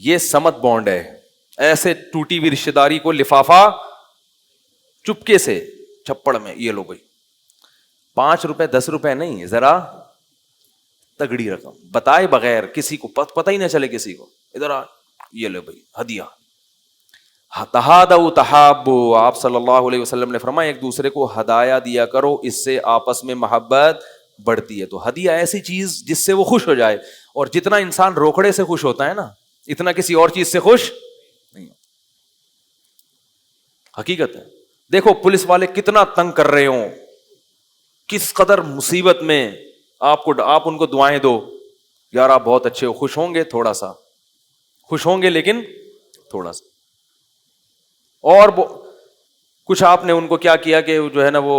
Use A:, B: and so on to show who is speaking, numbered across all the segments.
A: یہ سمت بانڈ ہے. ایسے ٹوٹی ہوئی رشتے داری کو لفافہ چپکے سے چھپڑ میں یہ لو بھائی, 5 روپے 10 روپے نہیں, ذرا تگڑی رقم بتائے بغیر, کسی کو پتہ ہی نہ چلے کسی کو, ادھر آ یہ لو بھائی ہدیہ. تہادوا تحابوا, آپ صلی اللہ علیہ وسلم نے فرمایا ایک دوسرے کو ہدایہ دیا کرو, اس سے آپس میں محبت بڑھتی ہے. تو ہدیہ ایسی چیز جس سے وہ خوش ہو جائے, اور جتنا انسان روکڑے سے خوش ہوتا ہے نا, اتنا کسی اور چیز سے خوش نہیں. حقیقت ہے. دیکھو پولیس والے کتنا تنگ کر رہے ہوں, کس قدر مصیبت میں, آپ ان کو دعائیں دو, یار آپ بہت اچھے ہو, خوش ہوں گے تھوڑا سا, خوش ہوں گے لیکن تھوڑا سا. اور کچھ آپ نے ان کو کیا کیا کہ جو ہے نا وہ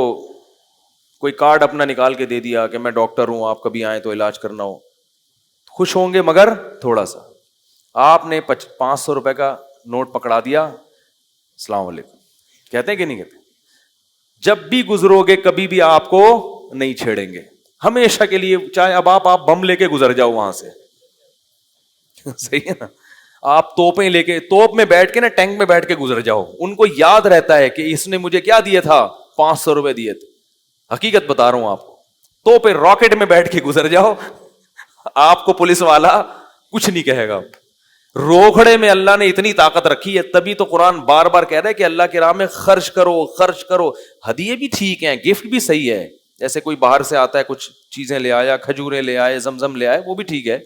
A: کوئی کارڈ اپنا نکال کے دے دیا کہ میں ڈاکٹر ہوں, آپ کبھی آئیں تو علاج کرنا ہو, خوش ہوں گے مگر تھوڑا سا. آپ نے 500 روپے کا نوٹ پکڑا دیا, السلام علیکم کہتے ہیں کہ نہیں کہتے؟ جب بھی گزرو گے کبھی بھی آپ کو نہیں چھیڑیں گے, ہمیشہ کے لیے, چاہے اب آپ بم لے کے گزر جاؤ وہاں سے, صحیح ہے نا, آپ توپیں لے کے, توپ میں بیٹھ کے نا, ٹینک میں بیٹھ کے گزر جاؤ, ان کو یاد رہتا ہے کہ اس نے مجھے کیا دیا تھا, 500 روپے دیے تھے. حقیقت بتا رہا ہوں آپ کو, توپیں راکٹ میں بیٹھ کے گزر جاؤ, آپ کو پولیس والا کچھ نہیں کہے گا. روکھڑے میں اللہ نے اتنی طاقت رکھی ہے, تبھی تو قرآن بار بار کہہ رہا ہے کہ اللہ کی راہ میں خرچ کرو, خرچ کرو. ہدیے بھی ٹھیک ہیں, گفٹ بھی صحیح ہے, جیسے کوئی باہر سے آتا ہے کچھ چیزیں لے آیا, کھجوریں لے آئے, زمزم لے آئے, وہ بھی ٹھیک ہے.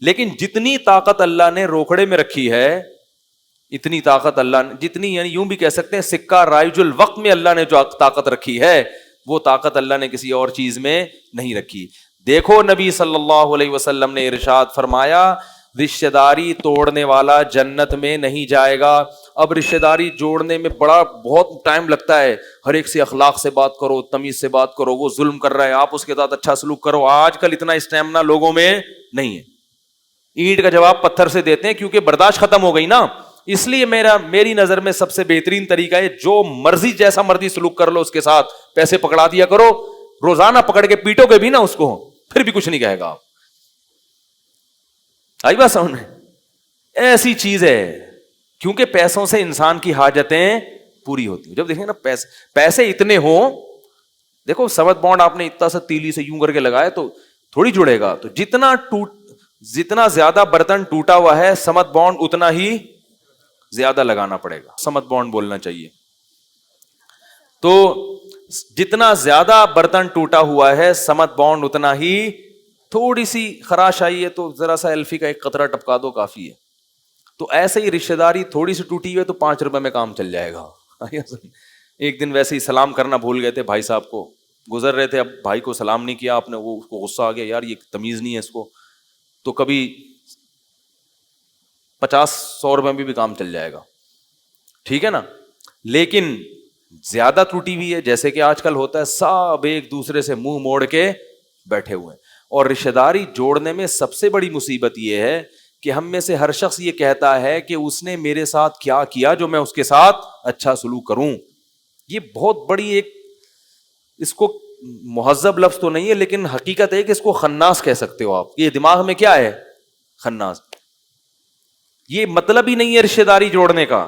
A: لیکن جتنی طاقت اللہ نے روکھڑے میں رکھی ہے, اتنی طاقت اللہ نے, جتنی یعنی یوں بھی کہہ سکتے ہیں سکہ رائج الوقت میں اللہ نے جو طاقت رکھی ہے, وہ طاقت اللہ نے کسی اور چیز میں نہیں رکھی. دیکھو نبی صلی اللہ علیہ وسلم نے ارشاد فرمایا, رشتہ داری توڑنے والا جنت میں نہیں جائے گا. اب رشتہ داری جوڑنے میں بہت ٹائم لگتا ہے, ہر ایک سے اخلاق سے بات کرو, تمیز سے بات کرو, وہ ظلم کر رہا ہے آپ اس کے ساتھ اچھا سلوک کرو. آج کل اتنا اسٹیمنا لوگوں میں نہیں ہے, اینٹ کا جواب پتھر سے دیتے ہیں کیونکہ برداشت ختم ہو گئی نا. اس لیے میری نظر میں سب سے بہترین طریقہ ہے, جو مرضی جیسا مرضی سلوک کر لو اس کے ساتھ, پیسے پکڑا دیا کرو, روزانہ پکڑ کے پیٹو گے بھی نا اس کو, پھر بھی کچھ نہیں کہے گا. آئی بات سمجھ میں؟ ایسی چیز ہے, کیونکہ پیسوں سے انسان کی حاجتیں پوری ہوتی ہیں. جب دیکھیں نا پیسے اتنے ہوں, دیکھو سمت بانڈ آپ نے اتنا سا تیلی سے یوں کر کے لگایا تو تھوڑی جڑے گا. تو جتنا زیادہ برتن ٹوٹا ہوا ہے, سمت بانڈ اتنا ہی زیادہ لگانا پڑے گا. سمت بانڈ بولنا چاہیے. تو جتنا زیادہ برتن ٹوٹا ہوا ہے, سمت بانڈ اتنا ہی, تھوڑی سی خراش آئی ہے تو ذرا سا ایلفی کا ایک قطرہ ٹپکا دو, کافی ہے. تو ایسے ہی رشتہ داری تھوڑی سی ٹوٹی ہوئی تو 5 روپے میں کام چل جائے گا. ایک دن ویسے ہی سلام کرنا بھول گئے تھے بھائی صاحب کو, گزر رہے تھے, اب بھائی کو سلام نہیں کیا آپ نے, وہ اس کو غصہ آ گیا, یار یہ تمیز نہیں ہے اس کو, تو کبھی 50-100 روپے میں بھی کام چل جائے گا, ٹھیک ہے نا. لیکن زیادہ ٹوٹی ہوئی ہے, جیسے کہ آج کل ہوتا ہے, سب ایک دوسرے سے منہ موڑ کے بیٹھے ہوئے ہیں. اور رشتہ داری جوڑنے میں سب سے بڑی مصیبت یہ ہے کہ ہم میں سے ہر شخص یہ کہتا ہے کہ اس نے میرے ساتھ کیا کیا جو میں اس کے ساتھ اچھا سلوک کروں. یہ بہت بڑی ایک, اس کو مہذب لفظ تو نہیں ہے لیکن حقیقت ہے کہ اس کو خناس کہہ سکتے ہو آپ. یہ دماغ میں کیا ہے, خناس. یہ مطلب ہی نہیں ہے رشتہ داری جوڑنے کا.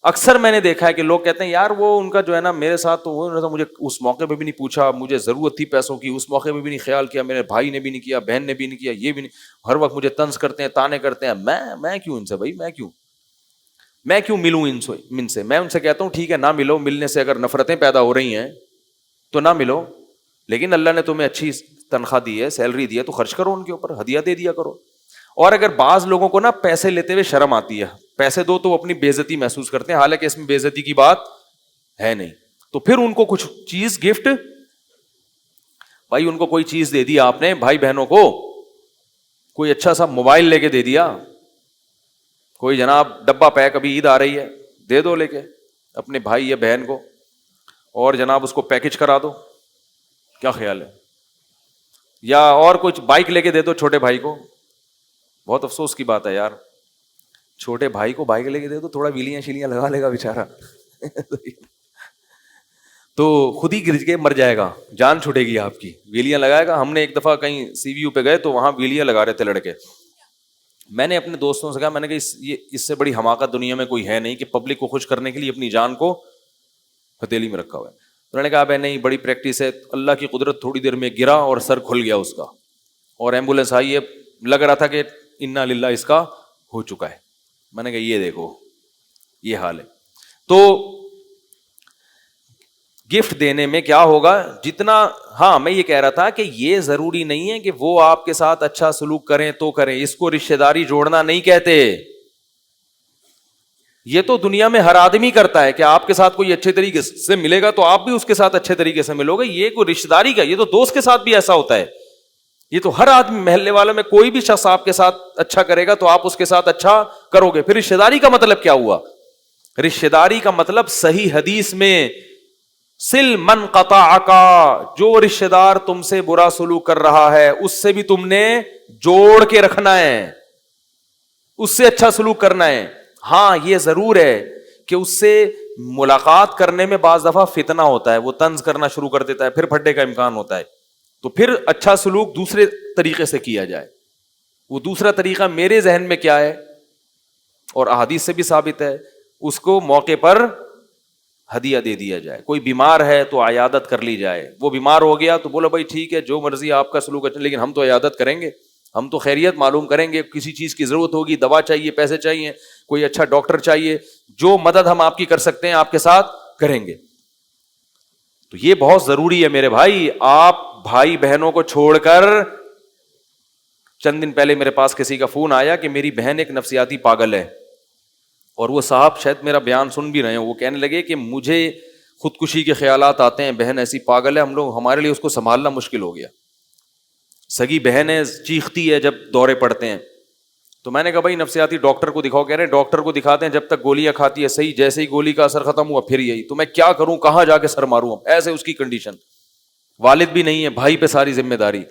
A: اکثر میں نے دیکھا ہے کہ لوگ کہتے ہیں یار وہ ان کا جو ہے نا میرے ساتھ تو وہ مجھے اس موقع پہ بھی نہیں پوچھا, مجھے ضرورت تھی پیسوں کی, اس موقع پہ بھی نہیں خیال کیا, میرے بھائی نے بھی نہیں کیا, بہن نے بھی نہیں کیا, یہ بھی نہیں, ہر وقت مجھے طنز کرتے ہیں, تانے کرتے ہیں. میں کیوں ان سے بھائی, میں کیوں ملوں ان سے. میں ان سے کہتا ہوں ٹھیک ہے نہ ملو, ملنے سے اگر نفرتیں پیدا ہو رہی ہیں تو نہ ملو, لیکن اللہ نے تمہیں اچھی تنخواہ دی ہے, سیلری دی ہے, تو خرچ کرو ان کے اوپر, ہدیہ دے دیا کرو. اور اگر بعض لوگوں کو نا پیسے لیتے ہوئے شرم آتی ہے, پیسے دو تو وہ اپنی بے عزتی محسوس کرتے ہیں, حالانکہ اس میں بے عزتی کی بات ہے نہیں, تو پھر ان کو کچھ چیز گفٹ, بھائی ان کو کوئی چیز دے دیا آپ نے, بھائی بہنوں کو کوئی اچھا سا موبائل لے کے دے دیا, کوئی جناب ڈبہ پیک, ابھی عید آ رہی ہے, دے دو لے کے اپنے بھائی یا بہن کو, اور جناب اس کو پیکج کرا دو, کیا خیال ہے؟ یا اور کچھ بائک لے کے دے دو چھوٹے بھائی کو. بہت افسوس کی بات ہے یار, چھوٹے بھائی کو بائک لے کے دے دو, تھوڑا ویلیاں شیلیاں لگا لے گا بیچارہ, تو خود ہی گر کے مر جائے گا, جان چھوٹے گی آپ کی, ویلیاں لگائے گا. ہم نے ایک دفعہ کہیں سی وی یو پہ گئے تو وہاں ویلیاں لگا رہے تھے لڑکے, میں نے اپنے دوستوں سے کہا, میں نے کہا اس سے بڑی حماقت دنیا میں کوئی ہے نہیں کہ پبلک کو خوش کرنے کے لیے اپنی جان کو ہتھیلی میں رکھا ہوا ہے. انہوں نے کہا بھائی نہیں, بڑی پریکٹس ہے, اللہ کی قدرت, تھوڑی دیر میں گرا اور سر کھل گیا اس کا, اور ایمبولینس آئی ہے, لگ رہا تھا کہ انا للہ اس کا ہو چکا ہے. میں نے کہا یہ دیکھو یہ حال ہے. تو گفٹ دینے میں کیا ہوگا جتنا, ہاں میں یہ کہہ رہا تھا کہ یہ ضروری نہیں ہے کہ وہ آپ کے ساتھ اچھا سلوک کریں تو کریں, اس کو رشتہ داری جوڑنا نہیں کہتے. یہ تو دنیا میں ہر آدمی کرتا ہے کہ آپ کے ساتھ کوئی اچھے طریقے سے ملے گا تو آپ بھی اس کے ساتھ اچھے طریقے سے ملو گے. یہ کوئی رشتہ داری کا, یہ تو دوست کے ساتھ بھی ایسا ہوتا ہے. یہ تو ہر آدمی, محلے والوں میں کوئی بھی شخص آپ کے ساتھ اچھا کرے گا تو آپ اس کے ساتھ اچھا کرو گے. پھر رشتہ داری کا مطلب کیا ہوا؟ رشتہ داری کا مطلب صحیح حدیث میں سل من قطعک, جو رشتہ دار تم سے برا سلوک کر رہا ہے اس سے بھی تم نے جوڑ کے رکھنا ہے, اس سے اچھا سلوک کرنا ہے. ہاں یہ ضرور ہے کہ اس سے ملاقات کرنے میں بعض دفعہ فتنہ ہوتا ہے, وہ طنز کرنا شروع کر دیتا ہے, پھر پھٹے کا امکان ہوتا ہے, تو پھر اچھا سلوک دوسرے طریقے سے کیا جائے. وہ دوسرا طریقہ میرے ذہن میں کیا ہے اور احادیث سے بھی ثابت ہے, اس کو موقع پر ہدیہ دے دیا جائے. کوئی بیمار ہے تو عیادت کر لی جائے, وہ بیمار ہو گیا تو بولو بھائی ٹھیک ہے جو مرضی آپ کا سلوک اچھا, لیکن ہم تو عیادت کریں گے, ہم تو خیریت معلوم کریں گے, کسی چیز کی ضرورت ہوگی, دوا چاہیے, پیسے چاہیے, کوئی اچھا ڈاکٹر چاہیے, جو مدد ہم آپ کی کر سکتے ہیں آپ کے ساتھ کریں گے. تو یہ بہت ضروری ہے میرے بھائی. آپ بھائی بہنوں کو چھوڑ کر, چند دن پہلے میرے پاس کسی کا فون آیا کہ میری بہن ایک نفسیاتی پاگل ہے, اور وہ صاحب شاید میرا بیان سن بھی رہے ہیں, وہ کہنے لگے کہ مجھے خودکشی کے خیالات آتے ہیں, بہن ایسی پاگل ہے, ہمارے لیے اس کو سنبھالنا مشکل ہو گیا. سگی بہن ہے, چیختی ہے جب دورے پڑتے ہیں. تو میں نے کہا بھائی نفسیاتی ڈاکٹر کو دکھاؤ. کہہ رہے ہیں ڈاکٹر کو دکھاتے ہیں, جب تک گولیاں کھاتی ہے صحیح, جیسے ہی گولی کا اثر ختم ہوا پھر یہی. تو میں کیا کروں, کہاں جا کے سر ماروں, ایسے اس کی کنڈیشن, والد بھی نہیں ہے, بھائی پہ ساری ذمہ داری.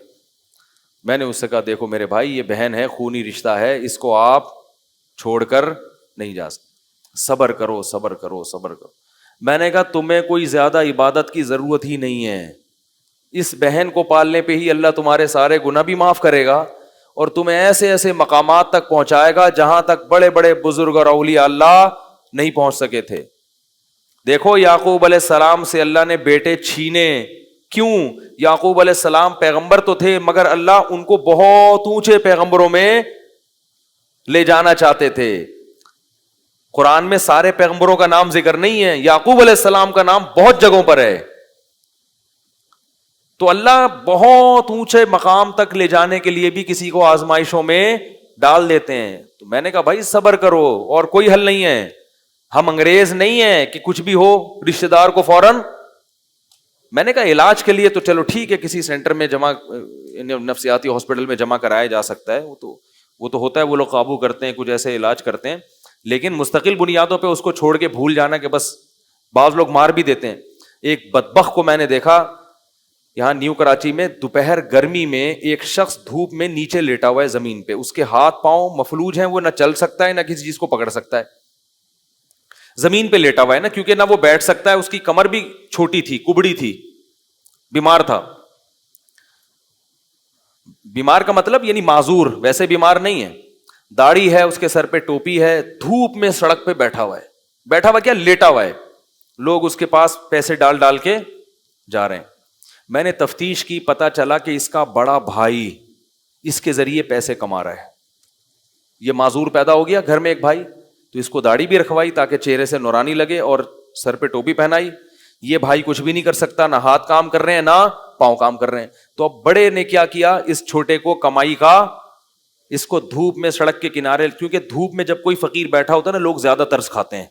A: میں نے اس سے کہا دیکھو میرے بھائی یہ بہن ہے, خونی رشتہ ہے, اس کو آپ چھوڑ کر نہیں جا سکتے, صبر کرو صبر کرو صبر کرو. میں نے کہا تمہیں کوئی زیادہ عبادت کی ضرورت ہی نہیں ہے, اس بہن کو پالنے پہ ہی اللہ تمہارے سارے گناہ بھی معاف کرے گا, اور تمہیں ایسے ایسے مقامات تک پہنچائے گا جہاں تک بڑے بڑے بزرگ اور اولیاء اللہ نہیں پہنچ سکے تھے. دیکھو یعقوب علیہ السلام سے اللہ نے بیٹے چھینے, کیوں؟ یعقوب علیہ السلام پیغمبر تو تھے مگر اللہ ان کو بہت اونچے پیغمبروں میں لے جانا چاہتے تھے. قرآن میں سارے پیغمبروں کا نام ذکر نہیں ہے, یعقوب علیہ السلام کا نام بہت جگہوں پر ہے. تو اللہ بہت اونچے مقام تک لے جانے کے لیے بھی کسی کو آزمائشوں میں ڈال دیتے ہیں. تو میں نے کہا بھائی صبر کرو, اور کوئی حل نہیں ہے. ہم انگریز نہیں ہیں کہ کچھ بھی ہو رشتہ دار کو فوراً. میں نے کہا علاج کے لیے تو چلو ٹھیک ہے, کسی سینٹر میں جمع, نفسیاتی ہاسپٹل میں جمع کرایا جا سکتا ہے, وہ تو ہوتا ہے, وہ لوگ قابو کرتے ہیں, کچھ ایسے علاج کرتے ہیں. لیکن مستقل بنیادوں پہ اس کو چھوڑ کے بھول جانا کہ بس, بعض لوگ مار بھی دیتے ہیں. ایک بدبخت کو میں نے دیکھا یہاں نیو کراچی میں, دوپہر گرمی میں ایک شخص دھوپ میں نیچے لیٹا ہوا ہے زمین پہ, اس کے ہاتھ پاؤں مفلوج ہیں, وہ نہ چل سکتا ہے نہ کسی چیز کو پکڑ سکتا ہے, زمین پہ لیٹا ہوا ہے نا, کیونکہ نہ وہ بیٹھ سکتا ہے, اس کی کمر بھی چھوٹی تھی, کبڑی تھی, بیمار تھا. بیمار کا مطلب یعنی معذور, ویسے بیمار نہیں ہے, داڑھی ہے, اس کے سر پہ ٹوپی ہے, دھوپ میں سڑک پہ بیٹھا ہوا ہے. بیٹھا ہوا کیا, لیٹا ہوا ہے. لوگ اس کے پاس پیسے ڈال ڈال کے جا رہے ہیں. میں نے تفتیش کی, پتا چلا کہ اس کا بڑا بھائی اس کے ذریعے پیسے کما رہا ہے. یہ معذور پیدا ہو گیا گھر میں ایک بھائی, تو اس کو داڑھی بھی رکھوائی تاکہ چہرے سے نورانی لگے, اور سر پہ ٹوپی پہنائی. یہ بھائی کچھ بھی نہیں کر سکتا, نہ ہاتھ کام کر رہے ہیں نہ پاؤں کام کر رہے ہیں. تو اب بڑے نے کیا کیا, اس چھوٹے کو کمائی کا, اس کو دھوپ میں سڑک کے کنارے, کیونکہ دھوپ میں جب کوئی فقیر بیٹھا ہوتا ہے نا لوگ زیادہ ترس کھاتے ہیں,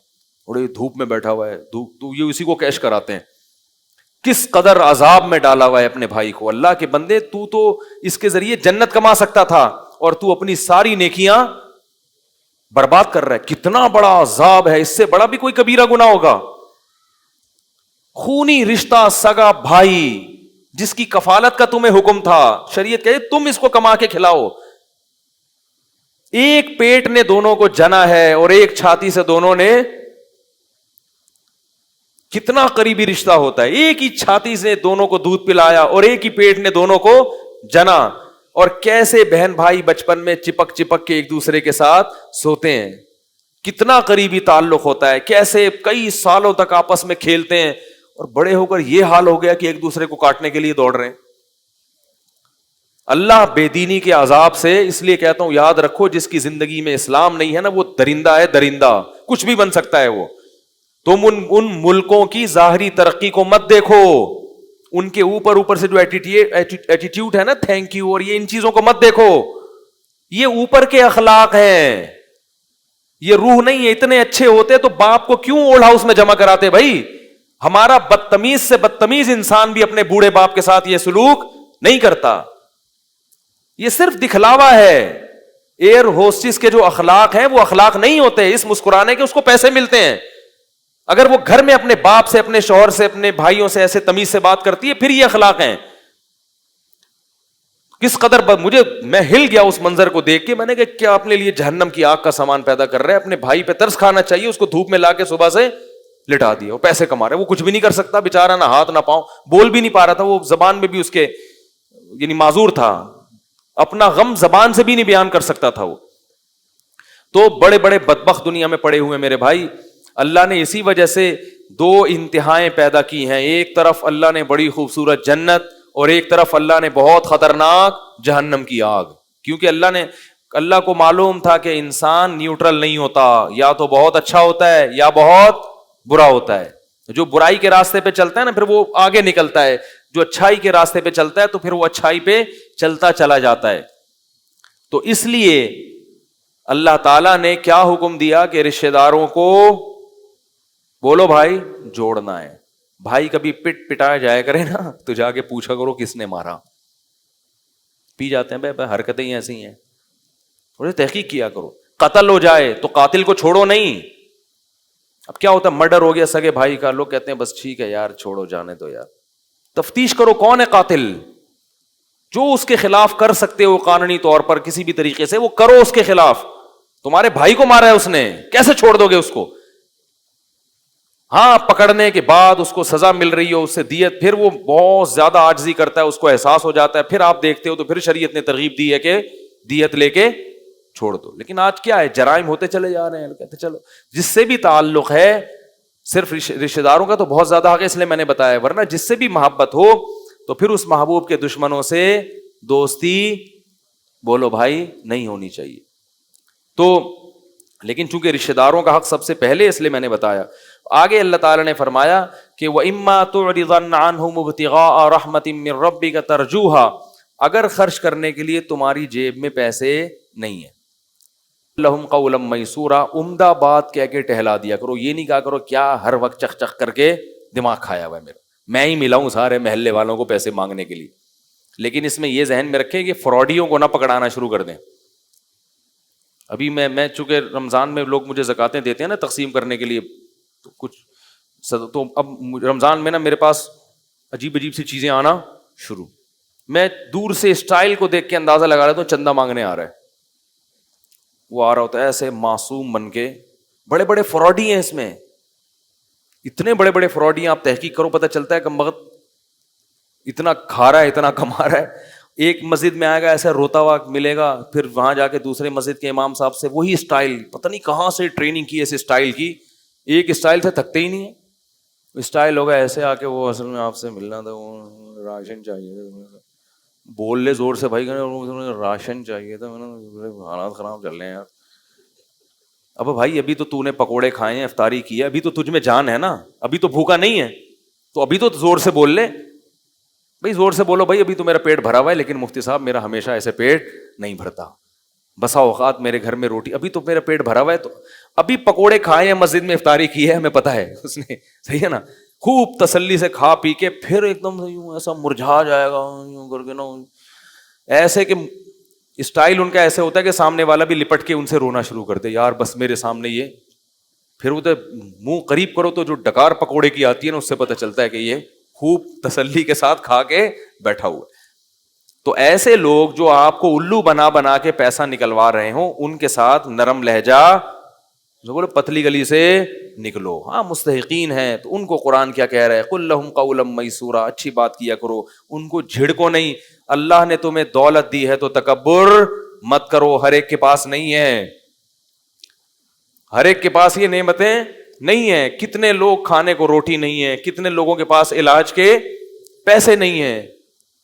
A: اور یہ دھوپ میں بیٹھا ہوا ہے, تو یہ اسی کو کیش کراتے ہیں. کس قدر عذاب میں ڈالا ہوا ہے اپنے بھائی کو. اللہ کے بندے, تو اس کے ذریعے جنت کما سکتا تھا, اور تو اپنی ساری نیکیاں برباد کر رہا ہے. کتنا بڑا عذاب ہے, اس سے بڑا بھی کوئی کبیرہ گناہ ہوگا. خونی رشتہ, سگا بھائی, جس کی کفالت کا تمہیں حکم تھا, شریعت کہے تم اس کو کما کے کھلاؤ. ایک پیٹ نے دونوں کو جنا ہے, اور ایک چھاتی سے دونوں نے, کتنا قریبی رشتہ ہوتا ہے. ایک ہی چھاتی سے دونوں کو دودھ پلایا, اور ایک ہی پیٹ نے دونوں کو جنا. اور کیسے بہن بھائی بچپن میں چپک چپک کے ایک دوسرے کے ساتھ سوتے ہیں, کتنا قریبی تعلق ہوتا ہے, کیسے کئی سالوں تک آپس میں کھیلتے ہیں, اور بڑے ہو کر یہ حال ہو گیا کہ ایک دوسرے کو کاٹنے کے لیے دوڑ رہے ہیں. اللہ بے دینی کے عذاب سے, اس لیے کہتا ہوں یاد رکھو, جس کی زندگی میں اسلام نہیں ہے نا وہ درندہ ہے, درندہ, کچھ بھی بن سکتا ہے وہ. تم ان ملکوں کی ظاہری ترقی کو مت دیکھو, ان کے اوپر سے جو ایٹیٹیوڈ ہے نا, تھینک یو اور یہ ان چیزوں کو مت دیکھو. یہ اوپر کے اخلاق ہیں, یہ روح نہیں ہے. اتنے اچھے ہوتے تو باپ کو کیوں اولڈ ہاؤس میں جمع کراتے بھائی؟ ہمارا بدتمیز سے بدتمیز انسان بھی اپنے بوڑھے باپ کے ساتھ یہ سلوک نہیں کرتا. یہ صرف دکھلاوا ہے. ایئر ہوسٹس کے جو اخلاق ہیں وہ اخلاق نہیں ہوتے اس مسکرانے کے, اس کو پیسے ملتے ہیں. اگر وہ گھر میں اپنے باپ سے, اپنے شوہر سے, اپنے بھائیوں سے ایسے تمیز سے بات کرتی ہے, پھر یہ اخلاق ہیں. کس قدر میں ہل گیا اس منظر کو دیکھ کے. میں نے کہا کیا اپنے لیے جہنم کی آگ کا سامان پیدا کر رہے ہیں. اپنے بھائی پہ ترس کھانا چاہیے, اس کو دھوپ میں لا کے صبح سے لٹا دیا, وہ پیسے کما رہے, وہ کچھ بھی نہیں کر سکتا بیچارہ, نہ ہاتھ نہ پاؤں, بول بھی نہیں پا رہا تھا, وہ زبان میں بھی اس کے یعنی معذور تھا, اپنا غم زبان سے بھی نہیں بیان کر سکتا تھا وہ. تو بڑے بڑے بدبخت دنیا میں پڑے ہوئے میرے بھائی. اللہ نے اسی وجہ سے دو انتہائیں پیدا کی ہیں. ایک طرف اللہ نے بڑی خوبصورت جنت, اور ایک طرف اللہ نے بہت خطرناک جہنم کی آگ. کیونکہ اللہ کو معلوم تھا کہ انسان نیوٹرل نہیں ہوتا, یا تو بہت اچھا ہوتا ہے یا بہت برا ہوتا ہے. جو برائی کے راستے پہ چلتا ہے نا, پھر وہ آگے نکلتا ہے. جو اچھائی کے راستے پہ چلتا ہے تو پھر وہ اچھائی پہ چلتا چلا جاتا ہے. تو اس لیے اللہ تعالیٰ نے کیا حکم دیا کہ رشتہ داروں کو بولو بھائی جوڑنا ہے. بھائی کبھی پٹایا جائے کرے نا تو جا کے پوچھا کرو کس نے مارا. پی جاتے ہیں بھائی, حرکتیں ہی ایسی ہیں, تھوڑی تحقیق کیا کرو. قتل ہو جائے تو قاتل کو چھوڑو نہیں. اب کیا ہوتا ہے, مرڈر ہو گیا سگے بھائی کا, لوگ کہتے ہیں بس ٹھیک ہے یار چھوڑو جانے دو یار. تفتیش کرو کون ہے قاتل, جو اس کے خلاف کر سکتے ہو قانونی طور پر کسی بھی طریقے سے وہ کرو اس کے خلاف. تمہارے بھائی کو مارا ہے اس نے, کیسے چھوڑ دو گے اس کو؟ ہاں پکڑنے کے بعد اس کو سزا مل رہی ہو, اس سے دیت, پھر وہ بہت زیادہ عاجزی کرتا ہے, اس کو احساس ہو جاتا ہے, پھر آپ دیکھتے ہو تو پھر شریعت نے ترغیب دی ہے کہ دیت لے کے چھوڑ دو. لیکن آج کیا ہے, جرائم ہوتے چلے جا رہے ہیں. کہتے چلو جس سے بھی تعلق ہے, صرف رشتہ داروں کا تو بہت زیادہ حق ہے اس لیے میں نے بتایا, ورنہ جس سے بھی محبت ہو تو پھر اس محبوب کے دشمنوں سے دوستی بولو بھائی نہیں ہونی چاہیے. تو لیکن چونکہ رشتہ داروں کا حق سب سے پہلے, اس لیے میں نے بتایا. آگے اللہ تعالیٰ نے فرمایا کہ وَإِمَّا تُعْرِضَنَّ عَنْهُمُ ابْتِغَاءَ رَحْمَةٍ مِّن رَّبِّكَ تَرْجُوهَا, اگر خرچ کرنے کے لیے تمہاری جیب میں پیسے نہیں ہیں, لَهُمْ قَوْلًا مَيْسُورًا, عمدہ بات کہہ کے ٹہلا دیا کرو. یہ نہیں کہا کرو کیا ہر وقت چخ چخ کر کے دماغ کھایا ہوا ہے میرا, میں ہی ملا ہوں سارے محلے والوں کو پیسے مانگنے کے لیے. لیکن اس میں یہ ذہن میں رکھیں کہ فراڈیوں کو نہ پکڑانا شروع کر دیں. ابھی میں چونکہ رمضان میں لوگ مجھے زکاتیں دیتے ہیں نا تقسیم کرنے کے لیے, تو کچھ تو اب رمضان میں نا میرے پاس عجیب عجیب سی چیزیں آنا شروع. میں دور سے اسٹائل کو دیکھ کے اندازہ لگا رہا ہوں چندہ مانگنے آ رہا ہے. وہ آ رہا ہوتا ہے ایسے معصوم بن کے, بڑے بڑے فراڈی ہیں اس میں, اتنے بڑے بڑے فراڈی ہیں, آپ تحقیق کرو پتہ چلتا ہے کم وقت اتنا کھا رہا ہے اتنا کما رہا ہے. ایک مسجد میں آئے گا ایسا روتا ہوا ملے گا, پھر وہاں جا کے دوسرے مسجد کے امام صاحب سے وہی اسٹائل, پتہ نہیں کہاں سے ٹریننگ کی ایسے اسٹائل کی, ایک اسٹائل سے تھکتے ہی نہیں ہے. اسٹائل ہوگا ایسے آ کے وہ اصل میں آپ سے ملنا تھا, وہ راشن چاہیے تھا, بول لے زور سے بھائی راشن چاہیے تھا, حالات خراب چل رہے ہیں یار. اب بھائی ابھی تو نے پکوڑے کھائے ہیں, افطاری کی ہے, ابھی تو تجھ میں جان ہے نا, ابھی تو بھوکا نہیں ہے, تو ابھی تو زور سے بول لے بھائی, زور سے بولو بھائی ابھی تو میرا پیٹ بھرا ہوا ہے, لیکن مفتی صاحب میرا ہمیشہ ایسے پیٹ نہیں بھرتا, بسا اوقات میرے گھر میں روٹی, ابھی تو میرا پیٹ بھرا ہوا ہے, تو ابھی پکوڑے کھائے ہیں, مسجد میں افطاری کی ہے, ہمیں پتا ہے اس نے, صحیح ہے نا, خوب تسلی سے کھا پی کے پھر ایک دم ایسا مرجھا جائے گا یوں کر کے نا, ایسے کہ اسٹائل ان کا ایسے ہوتا ہے کہ سامنے والا بھی لپٹ کے ان سے رونا شروع کرتے, یار بس میرے سامنے یہ, پھر وہ منہ قریب کرو تو جو ڈکار پکوڑے کی آتی ہے نا اس سے پتہ چلتا ہے کہ یہ خوب تسلی کے ساتھ کھا کے بیٹھا ہوا ہے. تو ایسے لوگ جو آپ کو الو بنا بنا کے پیسہ نکلوا رہے ہوں, ان کے ساتھ نرم لہجہ, جو بولے پتلی گلی سے نکلو. ہاں مستحقین ہیں تو ان کو قرآن کیا کہہ رہا ہے, قل لہم قولا میسورا, اچھی بات کیا کرو, ان کو جھڑکو نہیں. اللہ نے تمہیں دولت دی ہے تو تکبر مت کرو. ہر ایک کے پاس نہیں ہے, ہر ایک کے پاس یہ نعمتیں نہیں ہیں. کتنے لوگ کھانے کو روٹی نہیں ہے, کتنے لوگوں کے پاس علاج کے پیسے نہیں ہیں,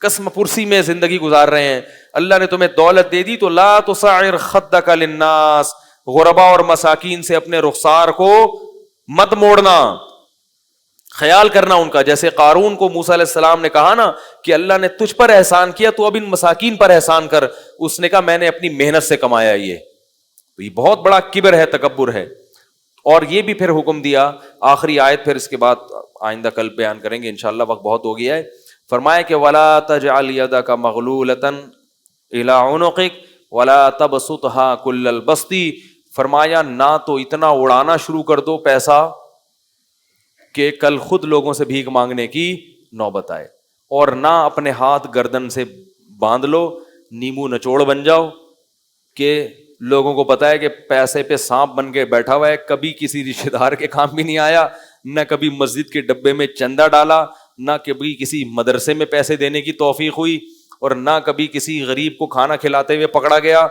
A: قسم پرسی میں زندگی گزار رہے ہیں. اللہ نے تمہیں دولت دے دی تو لا تصعر خدک للناس, غربا اور مساکین سے اپنے رخسار کو مت موڑنا, خیال کرنا ان کا. جیسے قارون کو موسیٰ علیہ السلام نے کہا نا کہ اللہ نے تجھ پر احسان کیا تو اب ان مساکین پر احسان کر, اس نے کہا میں نے اپنی محنت سے کمایا. یہ بہت بڑا کبر ہے, تکبر ہے. اور یہ بھی پھر حکم دیا, آخری آیت پھر اس کے بعد آئندہ کل بیان کریں گے انشاءاللہ, وقت بہت ہو گیا ہے. فرمایا کہ ولا تجعل یدک مغلولۃ الی عنقک ولا تبسطھا کل البسط, فرمایا نہ تو اتنا اڑانا شروع کر دو پیسہ کہ کل خود لوگوں سے بھیک مانگنے کی نوبت آئے, اور نہ اپنے ہاتھ گردن سے باندھ لو, نیمو نچوڑ بن جاؤ کہ لوگوں کو پتا ہے کہ پیسے پہ سانپ بن کے بیٹھا ہوا ہے, کبھی کسی رشتے دار کے کام بھی نہیں آیا, نہ کبھی مسجد کے ڈبے میں چندہ ڈالا, نہ کبھی کسی مدرسے میں پیسے دینے کی توفیق ہوئی, اور نہ کبھی کسی غریب کو کھانا کھلاتے ہوئے پکڑا گیا.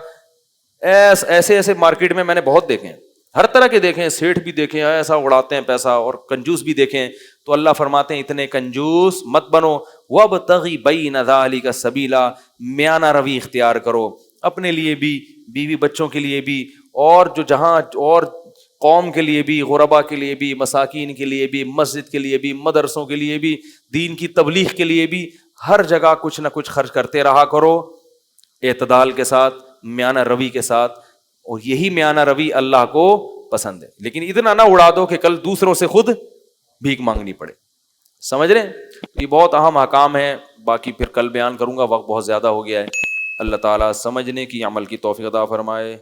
A: ایسے ایسے مارکیٹ میں نے بہت دیکھے ہیں, ہر طرح کے دیکھے ہیں, سیٹھ بھی دیکھے ہیں ایسا اڑاتے ہیں پیسہ, اور کنجوس بھی دیکھے ہیں. تو اللہ فرماتے ہیں اتنے کنجوس مت بنو, وابتغی بین ذلک سبیلا, میانہ روی اختیار کرو, اپنے لیے بھی, بیوی بچوں کے لیے بھی, اور جو جہاں اور قوم کے لیے بھی, غربا کے لیے بھی, مساکین کے لیے بھی, مسجد کے لیے بھی, مدرسوں کے لیے بھی, دین کی تبلیغ کے لیے بھی, ہر جگہ کچھ نہ کچھ خرچ کرتے رہا کرو اعتدال کے ساتھ, میانہ روی کے ساتھ. اور یہی میانہ روی اللہ کو پسند ہے. لیکن اتنا نہ اڑا دو کہ کل دوسروں سے خود بھیک مانگنی پڑے. سمجھ رہے ہیں؟ یہ بہت اہم احکام ہے, باقی پھر کل بیان کروں گا, وقت بہت زیادہ ہو گیا ہے. اللہ تعالیٰ سمجھنے کی, عمل کی توفیق عطا فرمائے.